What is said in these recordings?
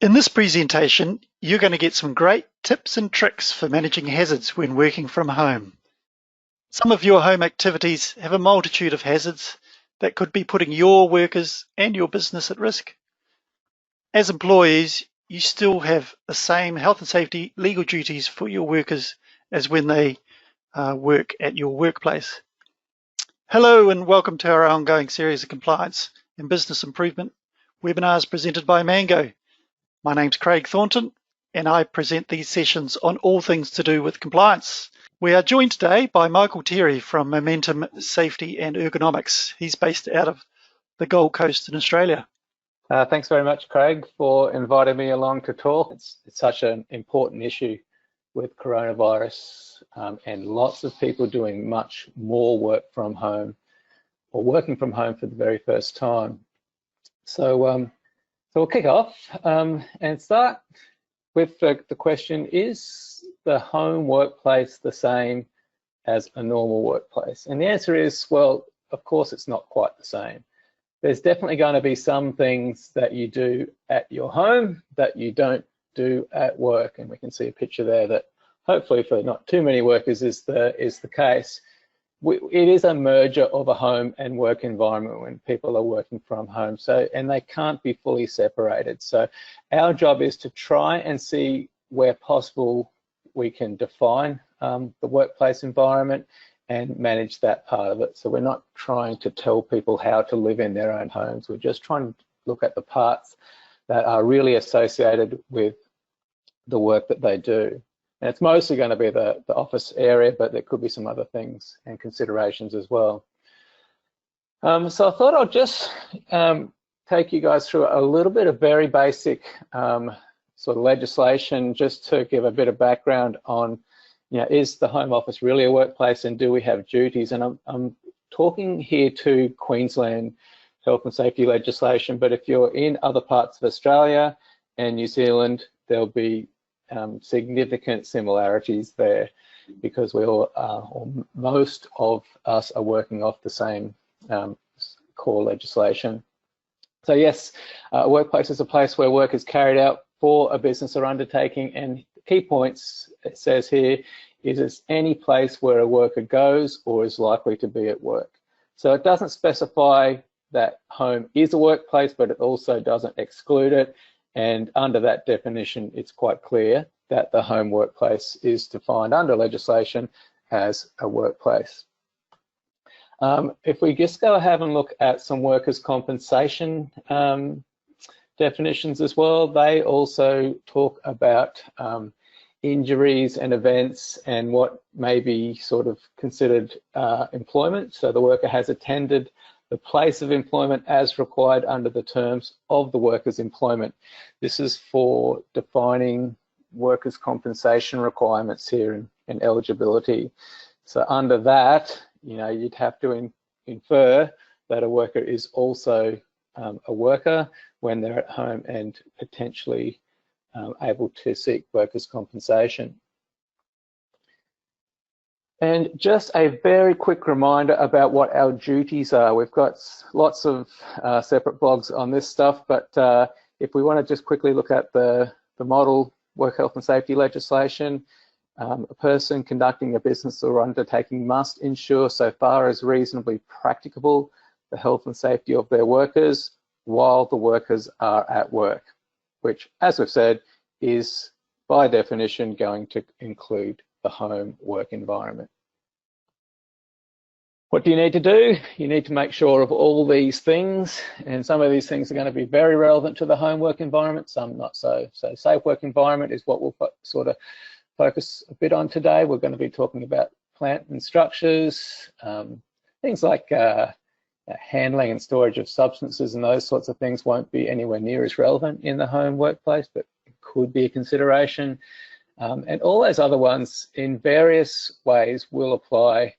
In this presentation, you're going to get some great tips and tricks for managing hazards when working from home. Some of your home activities have a multitude of hazards that could be putting your workers and your business at risk. As employees, you still have the same health and safety legal duties for your workers as when they work at your workplace. Hello and welcome to our ongoing series of compliance and business improvement webinars presented by Mango. My name's Craig Thornton, and I present these sessions on all things to do with compliance. We are joined today by Michael Terry from Momentum Safety and Ergonomics. He's based out of the Gold Coast in Australia. Thanks very much, Craig, for inviting me along to talk. It's such an important issue with coronavirus and lots of people doing much more work from home or working from home for the very first time. So we'll kick off and start with the question, is the home workplace the same as a normal workplace? And the answer is, well, of course it's not quite the same. There's definitely going to be some things that you do at your home that you don't do at work, and we can see a picture there that hopefully for not too many workers is the case. It is a merger of a home and work environment when people are working from home, and they can't be fully separated. So our job is to try and see where possible we can define the workplace environment and manage that part of it. So we're not trying to tell people how to live in their own homes. We're just trying to look at the parts that are really associated with the work that they do. And it's mostly going to be the office area, but there could be some other things and considerations as well. So I thought I'll just take you guys through a little bit of very basic sort of legislation, just to give a bit of background on, is the home office really a workplace and do we have duties? And I'm talking here to Queensland health and safety legislation, but if you're in other parts of Australia and New Zealand, there'll be significant similarities there because we all or most of us are working off the same core legislation. So yes, a workplace is a place where work is carried out for a business or undertaking, and the key points it says here is it's any place where a worker goes or is likely to be at work. So it doesn't specify that home is a workplace, but it also doesn't exclude it. And under that definition, it's quite clear that the home workplace is defined under legislation as a workplace. If we just go ahead and look at some workers' compensation definitions as well, they also talk about injuries and events and what may be sort of considered employment. So the worker has attended the place of employment as required under the terms of the worker's employment. This is for defining workers' compensation requirements here in eligibility. So under that, you'd have to infer that a worker is also a worker when they're at home and potentially able to seek workers' compensation. And just a very quick reminder about what our duties are. We've got lots of separate blogs on this stuff, but if we want to just quickly look at the model work health and safety legislation, a person conducting a business or undertaking must ensure, so far as reasonably practicable, the health and safety of their workers while the workers are at work, which, as we've said, is by definition going to include the home work environment. What do you need to do? You need to make sure of all these things, and some of these things are going to be very relevant to the home work environment, some not so. So safe work environment is what we'll sort of focus a bit on today. We're going to be talking about plant and structures, things like handling and storage of substances and those sorts of things won't be anywhere near as relevant in the home workplace, but it could be a consideration. And all those other ones in various ways will apply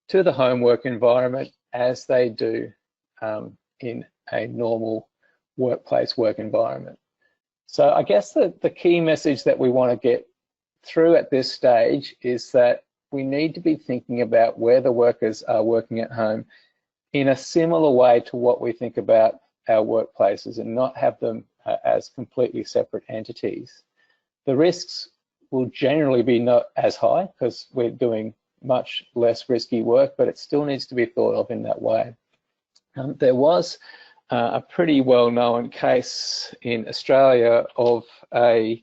to the home work environment as they do in a normal workplace work environment. So I guess the key message that we want to get through at this stage is that we need to be thinking about where the workers are working at home in a similar way to what we think about our workplaces, and not have them as completely separate entities. The risks will generally be not as high because we're doing much less risky work, but it still needs to be thought of in that way. There was a pretty well-known case in Australia of a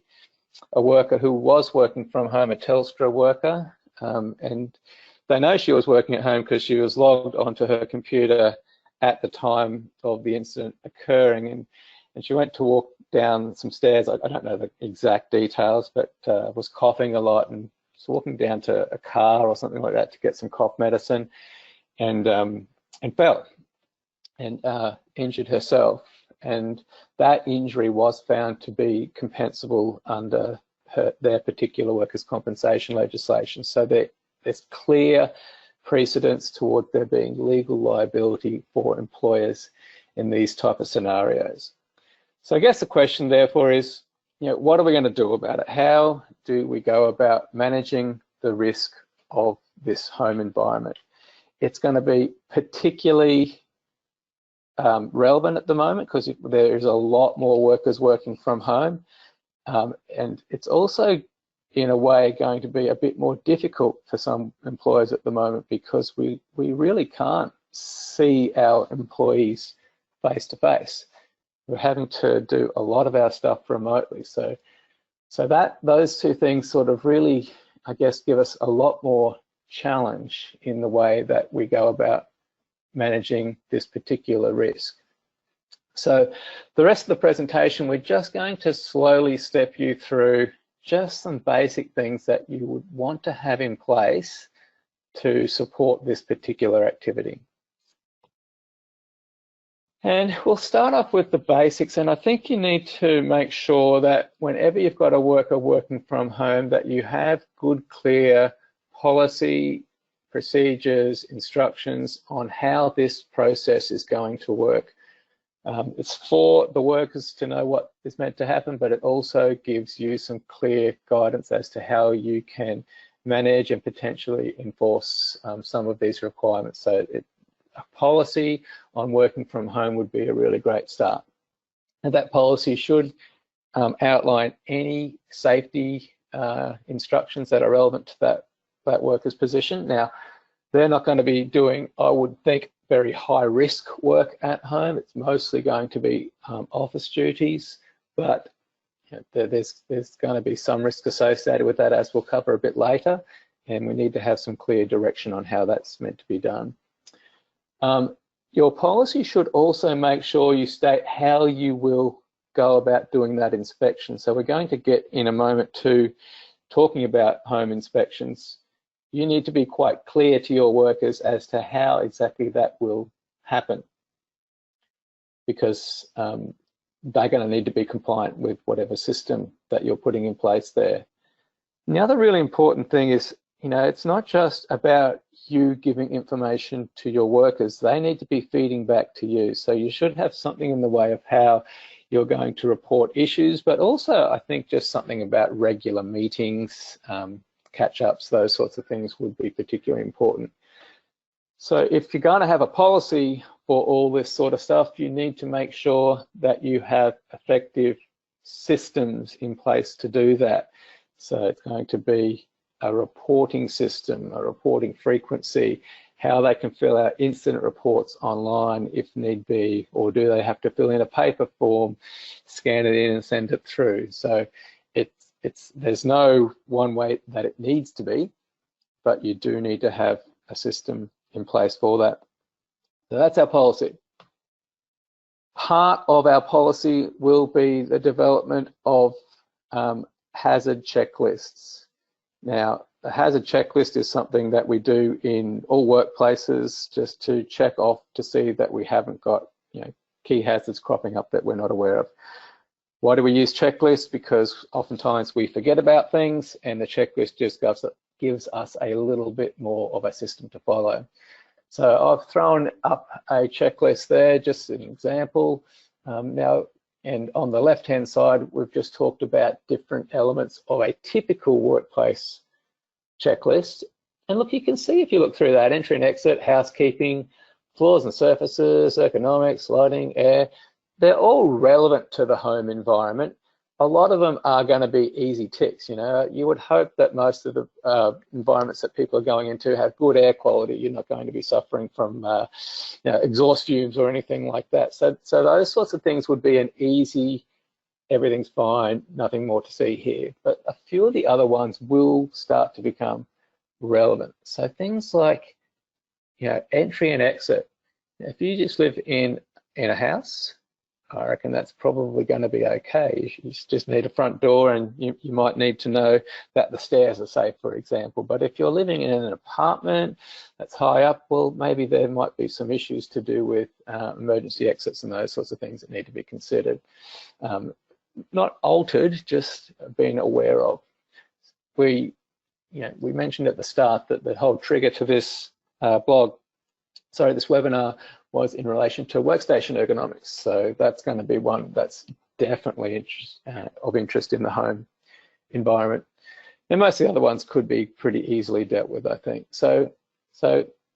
worker who was working from home, a Telstra worker, and they know she was working at home because she was logged onto her computer at the time of the incident occurring, and she went to walk down some stairs. I don't know the exact details, but was coughing a lot and was walking down to a car or something like that to get some cough medicine, and fell and injured herself. And that injury was found to be compensable under their particular workers' compensation legislation. So there's clear precedence toward there being legal liability for employers in these type of scenarios. So I guess the question therefore is, what are we going to do about it? How do we go about managing the risk of this home environment? It's going to be particularly relevant at the moment because there's a lot more workers working from home, and it's also in a way going to be a bit more difficult for some employers at the moment because we really can't see our employees face to face. We're having to do a lot of our stuff remotely, so those two things sort of really, I guess, give us a lot more challenge in the way that we go about managing this particular risk. So the rest of the presentation, we're just going to slowly step you through just some basic things that you would want to have in place to support this particular activity. And we'll start off with the basics, and I think you need to make sure that whenever you've got a worker working from home that you have good, clear policy, procedures, instructions on how this process is going to work. It's for the workers to know what is meant to happen, but it also gives you some clear guidance as to how you can manage and potentially enforce some of these requirements. So a policy on working from home would be a really great start. And that policy should outline any safety instructions that are relevant to that worker's position. Now, they're not going to be doing, I would think, very high risk work at home. It's mostly going to be office duties, but there's going to be some risk associated with that, as we'll cover a bit later, and we need to have some clear direction on how that's meant to be done. Your policy should also make sure you state how you will go about doing that inspection. So we're going to get in a moment to talking about home inspections. You need to be quite clear to your workers as to how exactly that will happen, because they're going to need to be compliant with whatever system that you're putting in place there. And the other really important thing is, it's not just about you giving information to your workers. They need to be feeding back to you. So you should have something in the way of how you're going to report issues, but also I think just something about regular meetings, catch-ups, those sorts of things would be particularly important. So if you're going to have a policy for all this sort of stuff, you need to make sure that you have effective systems in place to do that. So it's going to be a reporting system, a reporting frequency, how they can fill out incident reports online if need be, or do they have to fill in a paper form, scan it in and send it through. So there's no one way that it needs to be, but you do need to have a system in place for that. So that's our policy. Part of our policy will be the development of hazard checklists. Now, the hazard checklist is something that we do in all workplaces just to check off to see that we haven't got key hazards cropping up that we're not aware of. Why do we use checklists? Because oftentimes we forget about things, and the checklist just gives us a little bit more of a system to follow. So I've thrown up a checklist there, just an example. Now, and on the left-hand side, we've just talked about different elements of a typical workplace checklist. And look, you can see if you look through that, entry and exit, housekeeping, floors and surfaces, ergonomics, lighting, air, they're all relevant to the home environment. A lot of them are going to be easy ticks. You know, you would hope that most of the environments that people are going into have good air quality. You're not going to be suffering from you know, exhaust fumes or anything like that. So those sorts of things would be an easy, everything's fine, nothing more to see here. But a few of the other ones will start to become relevant. So things like, you know, entry and exit. If you just live in a house, I reckon that's probably going to be okay. You just need a front door, and you might need to know that the stairs are safe, for example. But if you're living in an apartment that's high up, well, maybe there might be some issues to do with emergency exits and those sorts of things that need to be considered. Not altered, just being aware of. We mentioned at the start that the whole trigger to this this webinar was in relation to workstation ergonomics. So that's going to be one that's definitely of interest in the home environment. And most of the other ones could be pretty easily dealt with, I think. So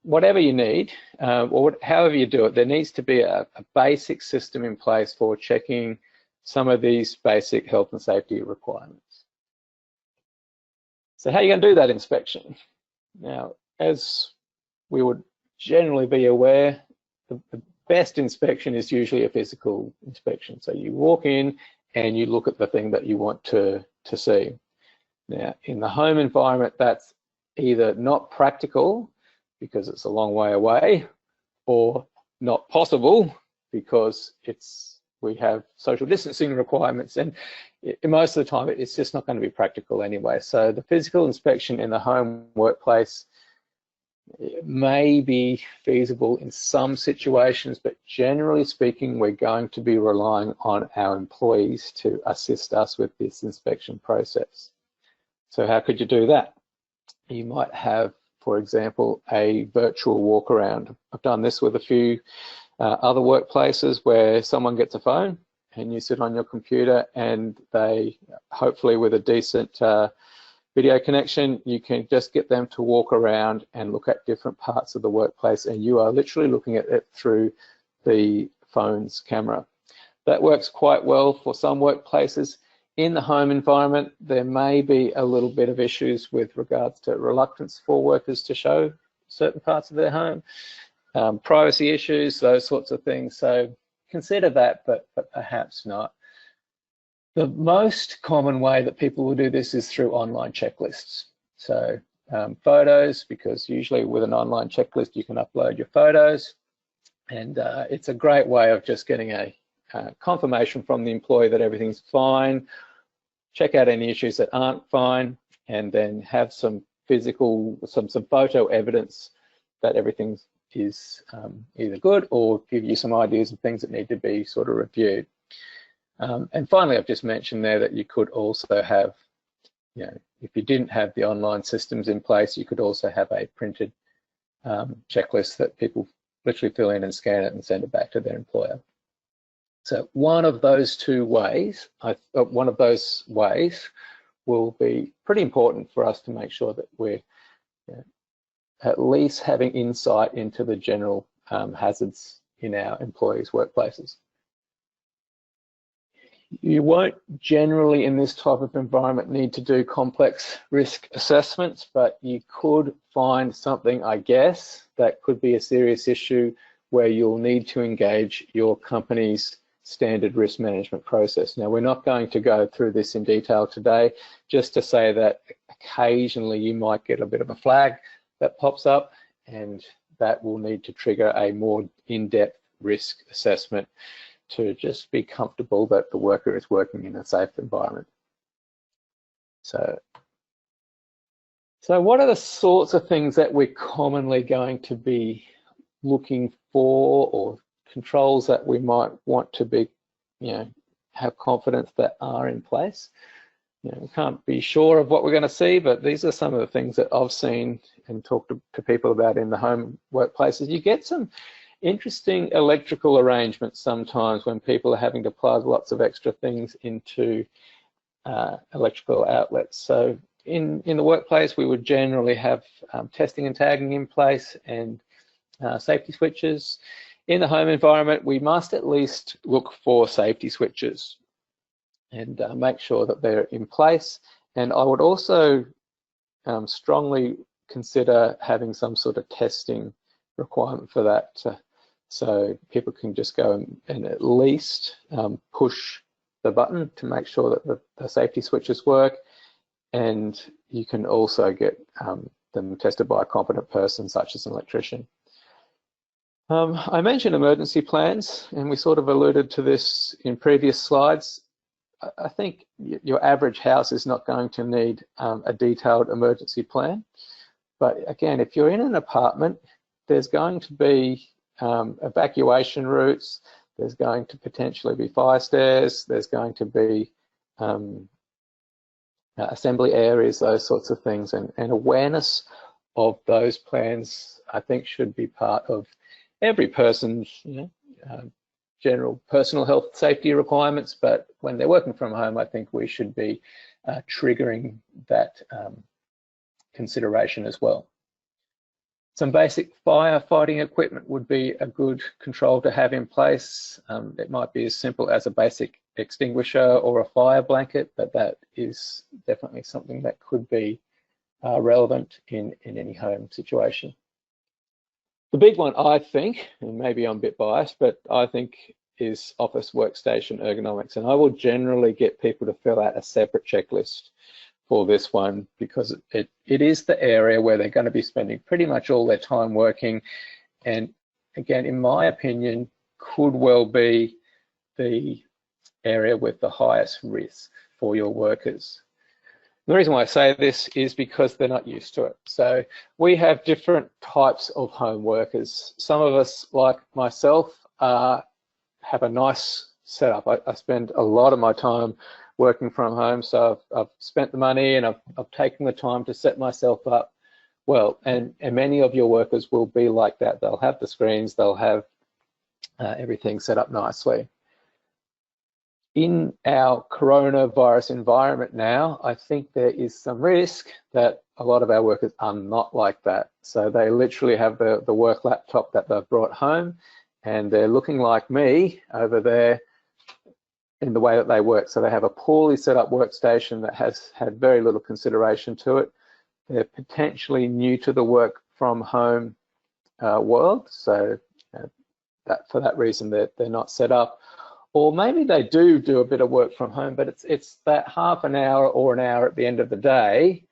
whatever you need, or however you do it, there needs to be a basic system in place for checking some of these basic health and safety requirements. So how are you going to do that inspection? Now, as we would generally be aware, the best inspection is usually a physical inspection. So you walk in and you look at the thing that you want to see. Now, in the home environment, that's either not practical because it's a long way away, or not possible because we have social distancing requirements, and most of the time it's just not going to be practical anyway. So the physical inspection in the home workplace, it may be feasible in some situations, but generally speaking, we're going to be relying on our employees to assist us with this inspection process. So how could you do that? You might have, for example, a virtual walk around. I've done this with a few other workplaces where someone gets a phone and you sit on your computer, and they, hopefully with a decent video connection, you can just get them to walk around and look at different parts of the workplace, and you are literally looking at it through the phone's camera. That works quite well for some workplaces. In the home environment, there may be a little bit of issues with regards to reluctance for workers to show certain parts of their home, privacy issues, those sorts of things. So consider that, but perhaps not. The most common way that people will do this is through online checklists. So photos, because usually with an online checklist, you can upload your photos, and it's a great way of just getting a confirmation from the employee that everything's fine, check out any issues that aren't fine, and then have some photo evidence that everything is either good, or give you some ideas of things that need to be sort of reviewed. And finally, I've just mentioned there that you could also have, if you didn't have the online systems in place, you could also have a printed checklist that people literally fill in and scan it and send it back to their employer. So one of those ways will be pretty important for us to make sure that we're at least having insight into the general hazards in our employees' workplaces. You won't generally in this type of environment need to do complex risk assessments, but you could find something, I guess, that could be a serious issue where you'll need to engage your company's standard risk management process. Now, we're not going to go through this in detail today, just to say that occasionally you might get a bit of a flag that pops up, and that will need to trigger a more in-depth risk assessment to just be comfortable that the worker is working in a safe environment. So what are the sorts of things that we're commonly going to be looking for, or controls that we might want to be, have confidence that are in place? We can't be sure of what we're going to see, but these are some of the things that I've seen and talked to people about in the home workplaces. You get some interesting electrical arrangements sometimes when people are having to plug lots of extra things into electrical outlets. So in the workplace, we would generally have testing and tagging in place, and safety switches. In the home environment, we must at least look for safety switches and make sure that they're in place. And I would also strongly consider having some sort of testing requirement for that, so people can just go and at least push the button to make sure that the safety switches work, and you can also get them tested by a competent person such as an electrician. I mentioned emergency plans, and we sort of alluded to this in previous slides. I think your average house is not going to need a detailed emergency plan. But again, if you're in an apartment, there's going to be evacuation routes, there's going to potentially be fire stairs, there's going to be assembly areas, those sorts of things, and awareness of those plans, I think, should be part of every person's general personal health safety requirements. But when they're working from home, I think we should be triggering that consideration as well. Some basic firefighting equipment would be a good control to have in place. It might be as simple as a basic extinguisher or a fire blanket, but that is definitely something that could be relevant in any home situation. The big one, I think, and maybe I'm a bit biased, but I think is office workstation ergonomics. And I will generally get people to fill out a separate checklist for this one, because it is the area where they're going to be spending pretty much all their time working, and again, in my opinion, could well be the area with the highest risk for your workers. The reason why I say this is because they're not used to it. So we have different types of home workers. Some of us, like myself, have a nice setup. I spend a lot of my time working from home, so I've spent the money and I've taken the time to set myself up well, and many of your workers will be like that. They'll have the screens, they'll have everything set up nicely. In our coronavirus environment now, I think there is some risk that a lot of our workers are not like that. So they literally have the work laptop that they've brought home, and they're looking like me over there in the way that they work. So they have a poorly set up workstation that has had very little consideration to it. They're potentially new to the work from home world, so that for that reason they're not set up. Or maybe they do a bit of work from home, but it's that half an hour or an hour at the end of the day,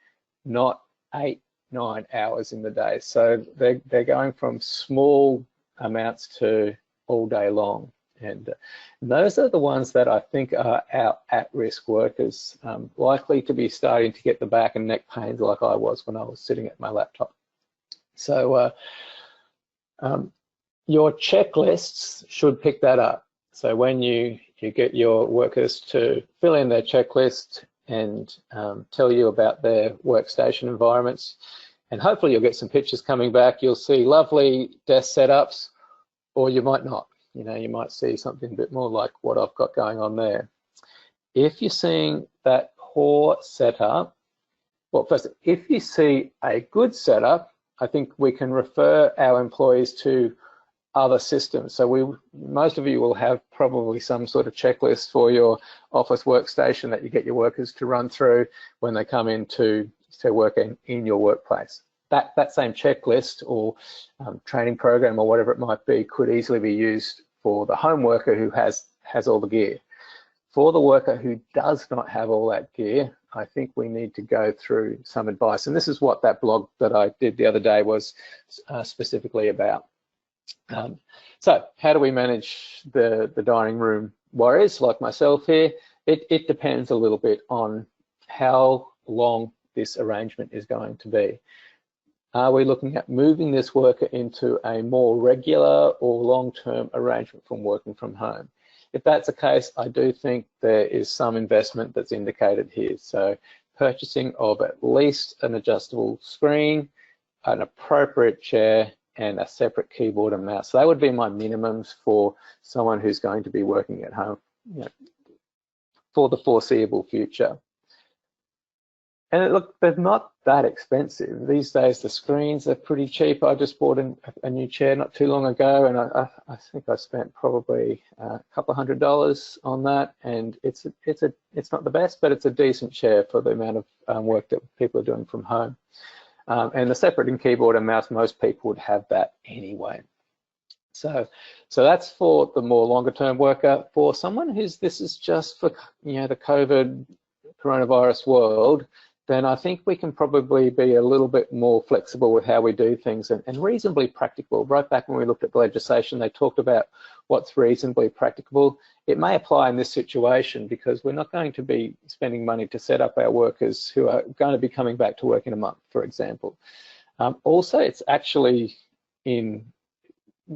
not 8-9 hours in the day. So they're going from small amounts to all day long. And those are the ones that I think are our at-risk workers, likely to be starting to get the back and neck pains like I was when I was sitting at my laptop. So your checklists should pick that up. So when you get your workers to fill in their checklist and tell you about their workstation environments, and hopefully you'll get some pictures coming back, you'll see lovely desk setups, or you might not. You know, you might see something a bit more like what I've got going on there. If you're seeing that poor setup, well, first, if you see a good setup, I think we can refer our employees to other systems. So most of you will have probably some sort of checklist for your office workstation that you get your workers to run through when they come in to work in your workplace. That same checklist or training program or whatever it might be could easily be used for the home worker who has all the gear. For the worker who does not have all that gear, I think we need to go through some advice. And this is what that blog that I did the other day was specifically about. So how do we manage the dining room warriors like myself here? It depends a little bit on how long this arrangement is going to be. Are we looking at moving this worker into a more regular or long-term arrangement from working from home? If that's the case, I do think there is some investment that's indicated here. So purchasing of at least an adjustable screen, an appropriate chair, and a separate keyboard and mouse. So that would be my minimums for someone who's going to be working at home, for the foreseeable future. And look, they're not that expensive. These days, the screens are pretty cheap. I just bought a new chair not too long ago, and I think I spent probably a couple $100 on that. And it's not the best, but it's a decent chair for the amount of work that people are doing from home. And the separating keyboard and mouse, most people would have that anyway. So that's for the more longer term worker. For someone this is just for, you know, the COVID coronavirus world, then I think we can probably be a little bit more flexible with how we do things and reasonably practical. Right back when we looked at the legislation, they talked about what's reasonably practicable. It may apply in this situation because we're not going to be spending money to set up our workers who are going to be coming back to work in a month, for example. Also, it's actually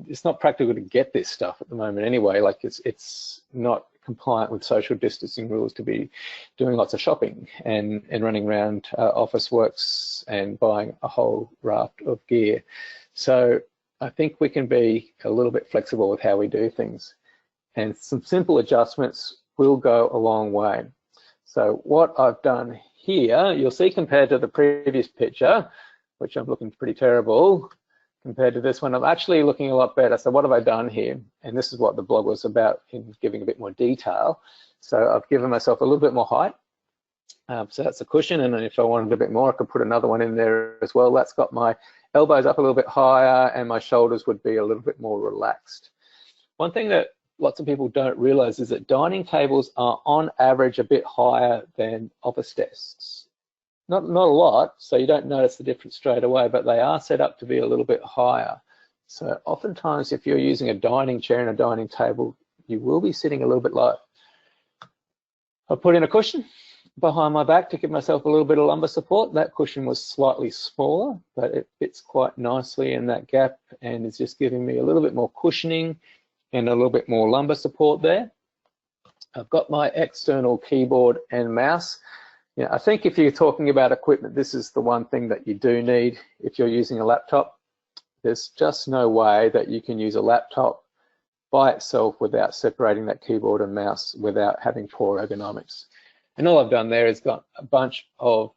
it's not practical to get this stuff at the moment anyway. Like it's not compliant with social distancing rules to be doing lots of shopping and running around office works and buying a whole raft of gear. So I think we can be a little bit flexible with how we do things, and some simple adjustments will go a long way. So what I've done here, you'll see compared to the previous picture, which I'm looking pretty terrible, compared to this one, I'm actually looking a lot better. So what have I done here? And this is what the blog was about, in giving a bit more detail. So I've given myself a little bit more height. So that's a cushion, and if I wanted a bit more, I could put another one in there as well. That's got my elbows up a little bit higher, and my shoulders would be a little bit more relaxed. One thing that lots of people don't realize is that dining tables are on average a bit higher than office desks. Not a lot, so you don't notice the difference straight away, but they are set up to be a little bit higher. So oftentimes, if you're using a dining chair and a dining table, you will be sitting a little bit low. I put in a cushion behind my back to give myself a little bit of lumbar support. That cushion was slightly smaller, but it fits quite nicely in that gap and is just giving me a little bit more cushioning and a little bit more lumbar support there. I've got my external keyboard and mouse. Yeah, I think if you're talking about equipment, this is the one thing that you do need if you're using a laptop. There's just no way that you can use a laptop by itself without separating that keyboard and mouse without having poor ergonomics. And all I've done there is got a bunch of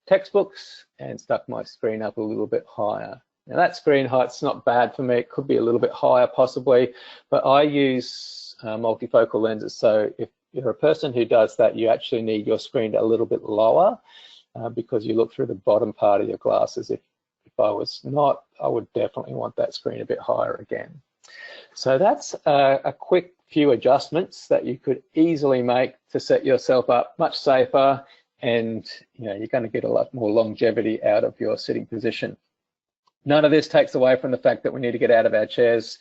textbooks and stuck my screen up a little bit higher. Now that screen height's not bad for me. It could be a little bit higher possibly, but I use multifocal lenses. So if you're a person who does that, you actually need your screen a little bit lower because you look through the bottom part of your glasses. If I was not, I would definitely want that screen a bit higher again. So that's a quick few adjustments that you could easily make to set yourself up much safer, and you're going to get a lot more longevity out of your sitting position. None of this takes away from the fact that we need to get out of our chairs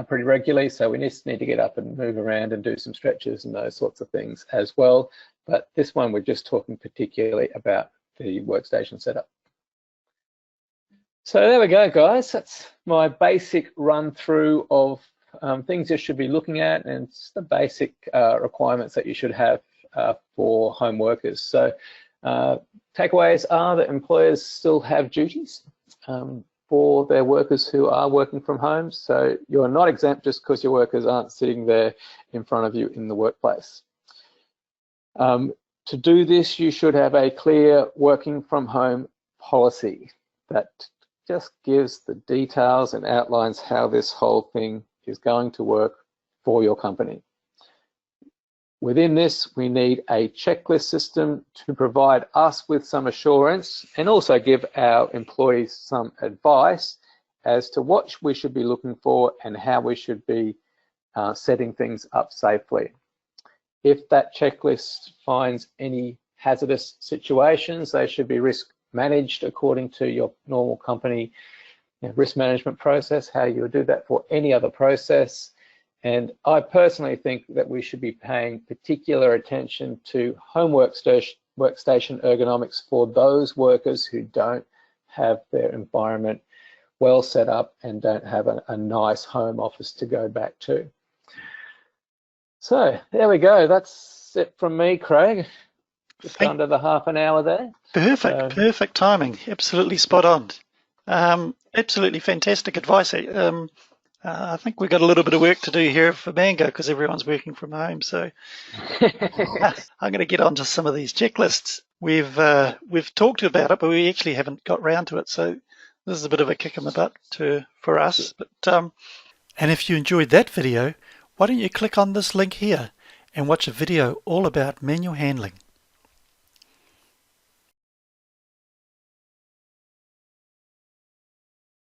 pretty regularly, so we just need to get up and move around and do some stretches and those sorts of things as well. But this one, we're just talking particularly about the workstation setup. So there we go, guys. That's my basic run through of things you should be looking at, and it's the basic requirements that you should have for home workers. So takeaways are that employers still have duties for their workers who are working from home. So you're not exempt just because your workers aren't sitting there in front of you in the workplace. To do this, you should have a clear working from home policy that just gives the details and outlines how this whole thing is going to work for your company. Within this, we need a checklist system to provide us with some assurance and also give our employees some advice as to what we should be looking for and how we should be setting things up safely. If that checklist finds any hazardous situations, they should be risk managed according to your normal company risk management process, how you would do that for any other process. And I personally think that we should be paying particular attention to home workstation ergonomics for those workers who don't have their environment well set up and don't have a nice home office to go back to. So there we go. That's it from me, Craig. Just under the half an hour there. Perfect, perfect timing. Absolutely spot on. Absolutely fantastic advice. I think we've got a little bit of work to do here for Mango because everyone's working from home. So I'm going to get onto some of these checklists. We've talked about it, but we actually haven't got round to it. So this is a bit of a kick in the butt for us. But and if you enjoyed that video, why don't you click on this link here and watch a video all about manual handling.